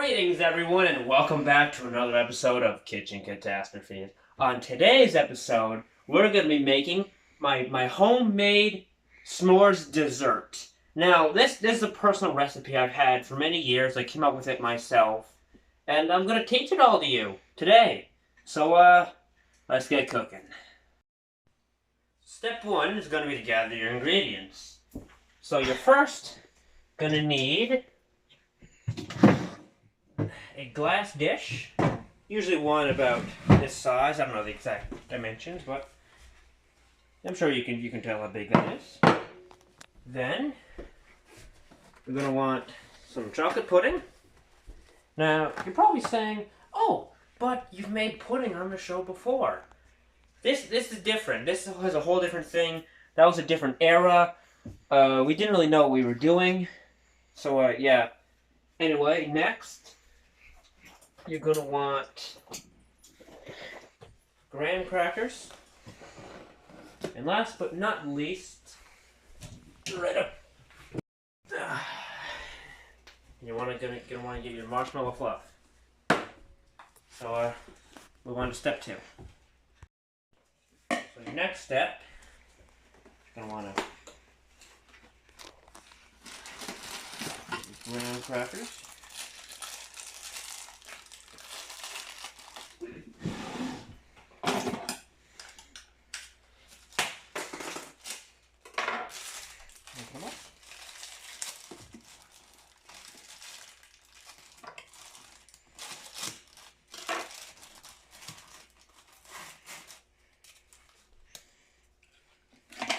Greetings, everyone, and welcome back to another episode of Kitchen Catastrophes. On today's episode, we're going to be making my homemade s'mores dessert. Now, this is a personal recipe I've had for many years. I came up with it myself, and I'm going to teach it all to you today. So, let's get cooking. Step one is going to be to gather your ingredients. So you're first going to need a glass dish, usually one about this size. I don't know the exact dimensions, but I'm sure you can tell how big that is. Then we're going to want some chocolate pudding. Now, you're probably saying, oh, but you've made pudding on the show before. This is different. This has a whole different thing. That was a different era. We didn't really know what we were doing. So, yeah. Anyway, next, you're going to want graham crackers. And last but not least, right up. You're gonna want to get your marshmallow fluff. So, move on to step two. So your next step, you're going to want to graham crackers.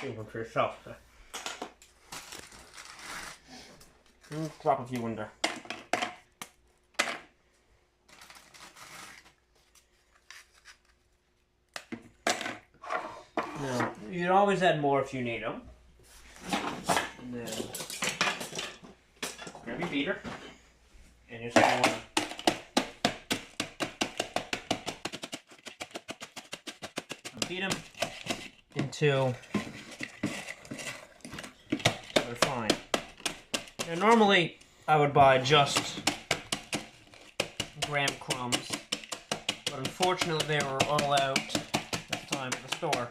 Do one for yourself. Drop a few in there. Now, you can always add more if you need them. And then grab your beater, and you're just going to want to beat them until they're fine. Now, normally I would buy just graham crumbs, but unfortunately they were all out at the time at the store.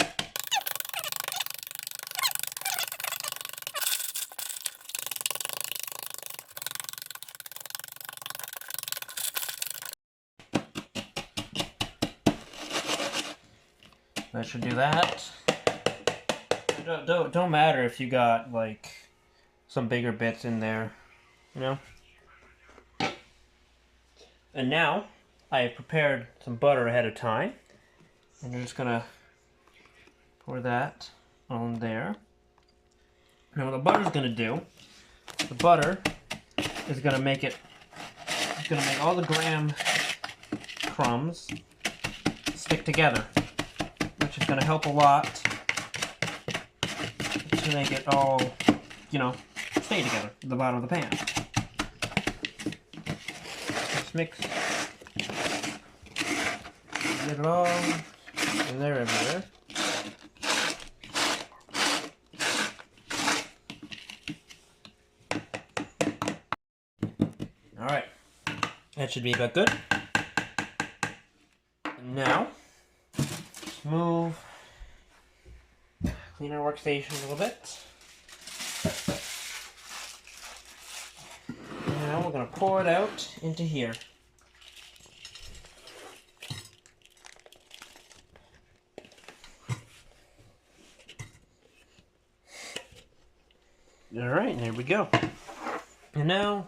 That should do that. Don't matter if you got like some bigger bits in there, you know. And now I have prepared some butter ahead of time, and I'm just gonna pour that on there. Now what the butter's gonna do, the butter is gonna make all the graham crumbs stick together, which is gonna help a lot to make it all, you know, stay together at the bottom of the pan. Just mix. Get it all in there, everywhere. Alright. That should be about good. And now, just move, clean our workstation a little bit. Now we're going to pour it out into here. Alright, there we go. And now,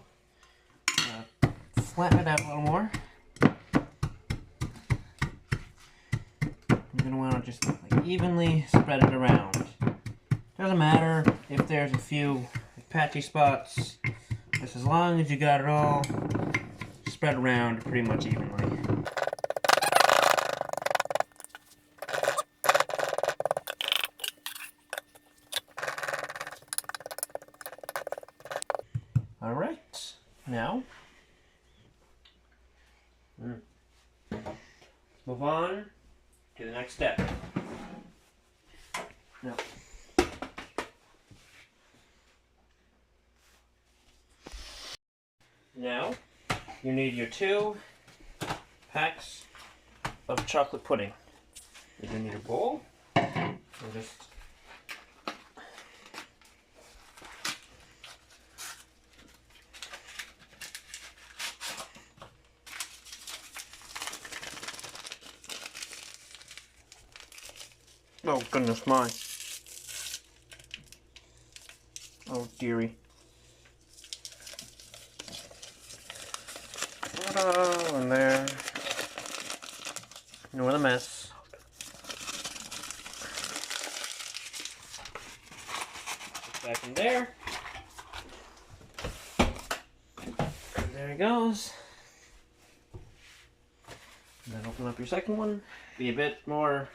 flatten it out a little more. You're going to want to just like evenly spread it around. Doesn't matter if there's a few patchy spots. Just as long as you got it all spread around pretty much evenly. Alright, now move on to the next step. Now, Now, you need your 2 packs of chocolate pudding. You're going to need a bowl. And just oh goodness my. Oh dearie. Ta-da, in there. You know what a mess. Back in there. And there it goes. And then open up your second one. Be a bit more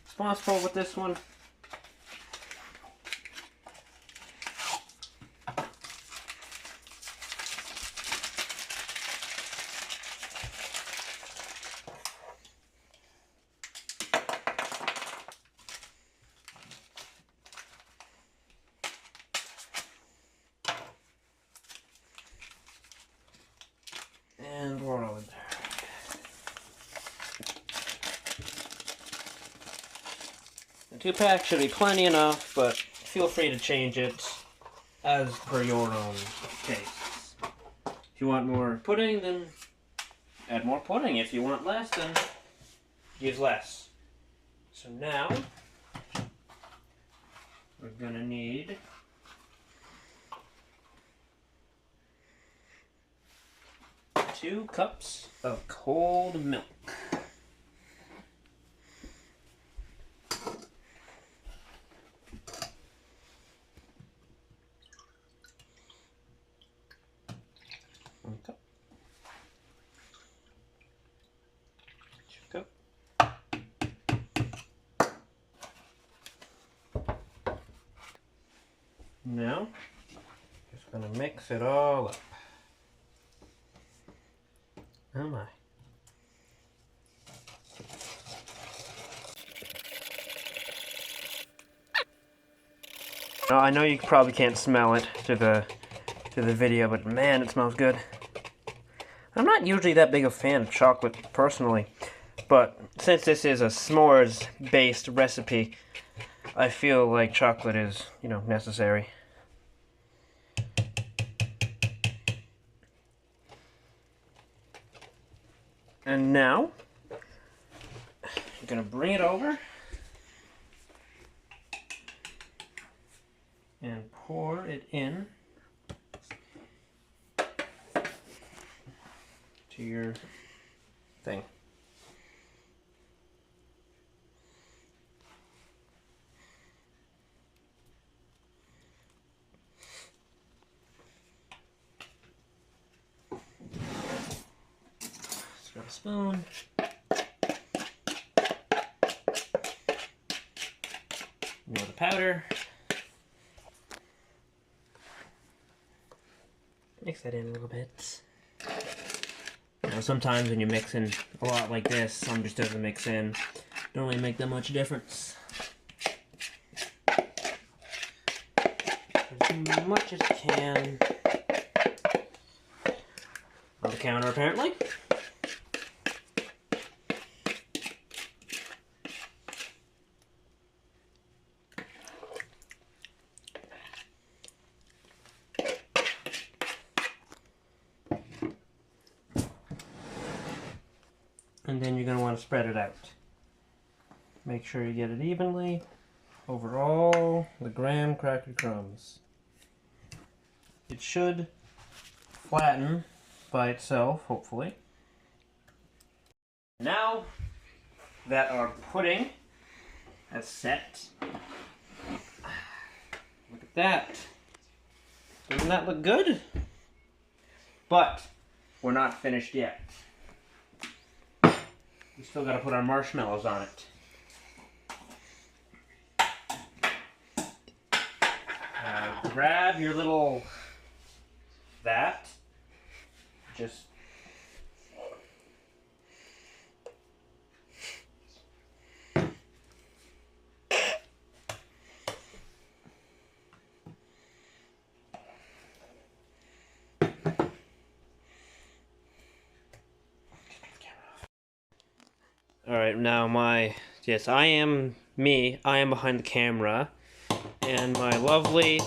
responsible with this one. And we're all in there. The 2 packs should be plenty enough, but feel free to change it as per your own tastes. If you want more pudding, then add more pudding. If you want less, then use less. So now, we're gonna need 2 cups of cold milk. One cup. 2 cups. Now, just gonna mix it all up. Oh my. Now, I know you probably can't smell it to the video, but man, it smells good. I'm not usually that big a fan of chocolate personally, but since this is a s'mores-based recipe, I feel like chocolate is, you know, necessary. And now, you're gonna bring it over and pour it in to your thing. Grab a spoon. More of the powder. Mix that in a little bit. Now sometimes when you're mixing a lot like this, some just doesn't mix in. Don't really make that much difference. As much as you can. On the counter apparently. And then you're going to want to spread it out. Make sure you get it evenly over all the graham cracker crumbs. It should flatten by itself, hopefully. Now that our pudding has set, look at that. Doesn't that look good? But we're not finished yet. We still got to put our marshmallows on it. Grab your little vat. Just Alright, now yes, I am me. I am behind the camera. And my lovely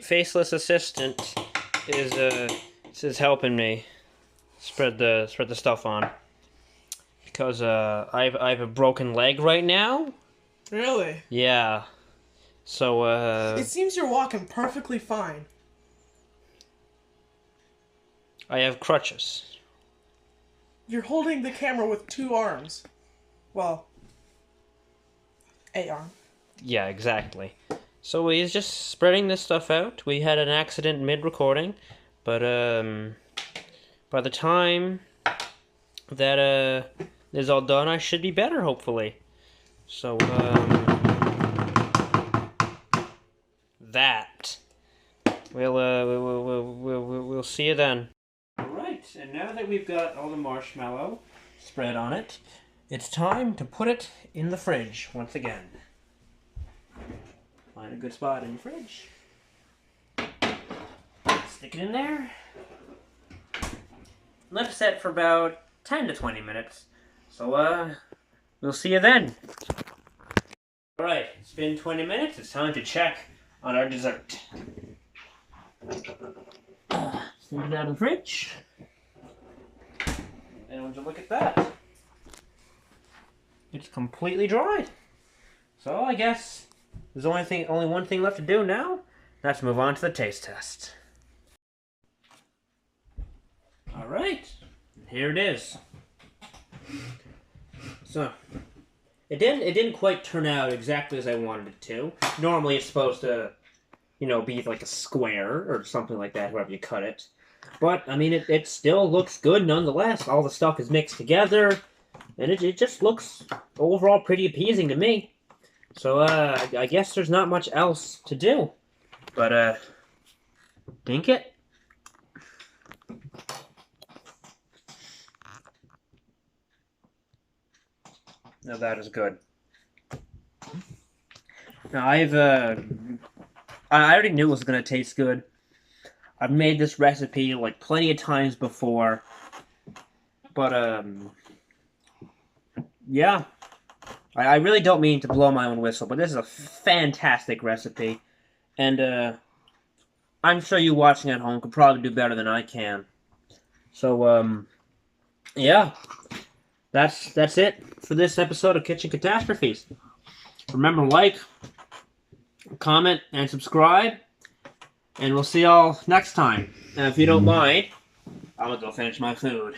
faceless assistant is helping me spread the stuff on. Because I have a broken leg right now. Really? Yeah. So It seems you're walking perfectly fine. I have crutches. You're holding the camera with 2 arms. Well, a arm. Yeah, exactly. So he's just spreading this stuff out. We had an accident mid-recording, but by the time that is all done, I should be better, hopefully. So that we'll see you then. All right, and now that we've got all the marshmallow spread on it, it's time to put it in the fridge once again. Find a good spot in your fridge. Stick it in there. Let it set for about 10 to 20 minutes. So, we'll see you then. Alright, it's been 20 minutes. It's time to check on our dessert. Stick it out of the fridge. And would you look at that? It's completely dried. So, I guess there's only one thing left to do now. Let's move on to the taste test. Alright, here it is. So, it didn't quite turn out exactly as I wanted it to. Normally it's supposed to, be like a square or something like that, wherever you cut it. But, I mean, it still looks good nonetheless. All the stuff is mixed together, and it just looks overall pretty appeasing to me. So, I guess there's not much else to do. But, dink it. Now that is good. Now I already knew it was gonna taste good. I've made this recipe like plenty of times before. But, yeah. I really don't mean to blow my own whistle, but this is a fantastic recipe. And, I'm sure you watching at home could probably do better than I can. So, yeah. That's it for this episode of Kitchen Catastrophes. Remember, like, comment, and subscribe. And we'll see y'all next time. And if you don't mind, I'm gonna go finish my food.